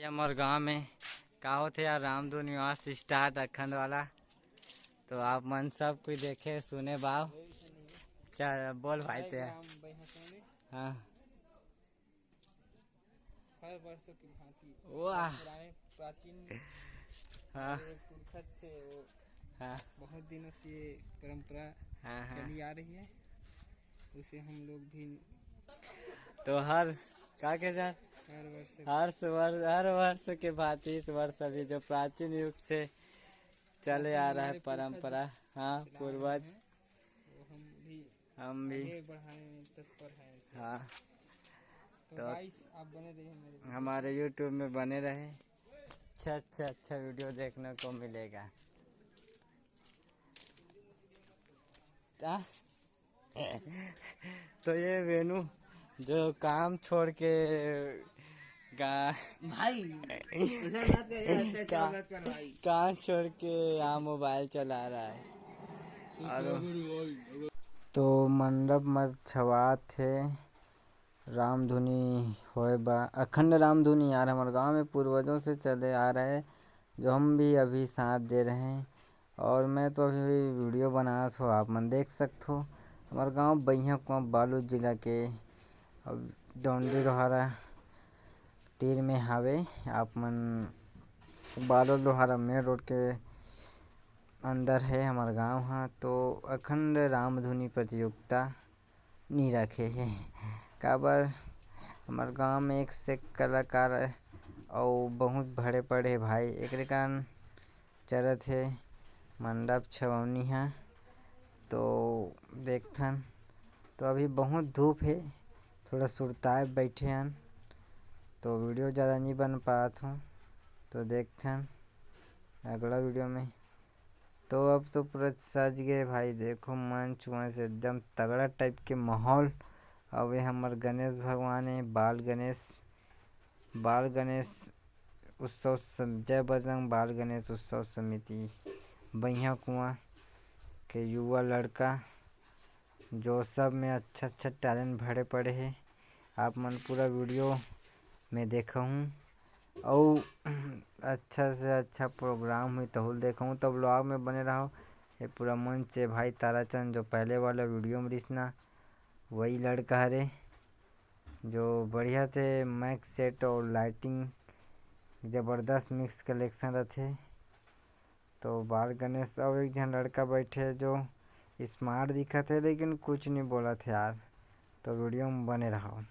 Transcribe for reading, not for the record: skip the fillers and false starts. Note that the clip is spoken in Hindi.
हमारे गांव में का होते यार रामधू निवास स्टार्ट अखंड वाला। तो आप मन सब कोई देखे सुने बाव। चल बोल भाई ते। हाँ हर वर्षों की भांति वाह पुराने प्राचीन हाँ पुरखज से वो हाँ बहुत दिनों से ये परंपरा हाँ हाँ। चली आ रही है, उसे हम लोग भी तो हर का के साथ हर वर्ष के भांति इस वर्ष अभी जो प्राचीन युग से चले आ रहा है परंपरा। हाँ पूर्वज वो हम भी हम भी आगे बढ़ाने में तत्पर हैं इसे। हाँ। तो तो गाइस आप बने रहिए मेरे हमारे YouTube में बने रहे। अच्छा वीडियो देखने को मिलेगा। तो ये वेनू जो काम छोड़ के भाई उसे बात कर भाई। काम छोड़ के यहाँ मोबाइल चला रहा है। और तो मंडप मत छवा थे रामधुनी होए बा अखंड रामधुनी यार हमारे गांव में पूर्वजों से चले आ रहे हैं, जो हम भी अभी साथ दे रहे हैं। और मैं तो अभी वीडियो बना तो आप मन देख सकते हो। हमारे गांव बैया कुआं बालू जिला के डोंडी लोहारा तीर में हावे। आप मन बालू लोहारा मेन रोड के अंदर है हमारा गांव। हाँ तो अखंड रामधुनी प्रतियोगिता नहीं रखे है काबर हमारे गांव में एक से कलाकार और बहुत बड़े बड़े भाई एक कारण चलत है मंडप छवनी है। तो देखथन तो अभी बहुत धूप है, थोड़ा सुरताए बैठे हैं तो वीडियो ज़्यादा नहीं बन पात हूँ। तो देखथन अगला वीडियो में। तो अब तो पूरा सज गए भाई, देखो मंच वंच एकदम तगड़ा टाइप के माहौल। अब ये हमार गणेश भगवान है बाल गणेश उत्सव जय बजरंग बाल गणेश उत्सव समिति बैया कुआं के युवा लड़का जो सब में अच्छा टैलेंट भरे पड़े हैं। आप मन पूरा वीडियो में देखा हूँ और अच्छा से अच्छा प्रोग्राम हुई तो देखूँ तब ब्लॉग में बने रहो। ये पूरा मंच है भाई ताराचंद जो पहले वाला वीडियो में रिसना वही लड़का हरे जो बढ़िया थे माइक सेट और लाइटिंग ज़बरदस्त मिक्स कलेक्शन रहते। तो बाल गणेश और एक जन लड़का बैठे जो स्मार्ट दिखा थे लेकिन कुछ नहीं बोला थे यार। तो वीडियो में बने रहो।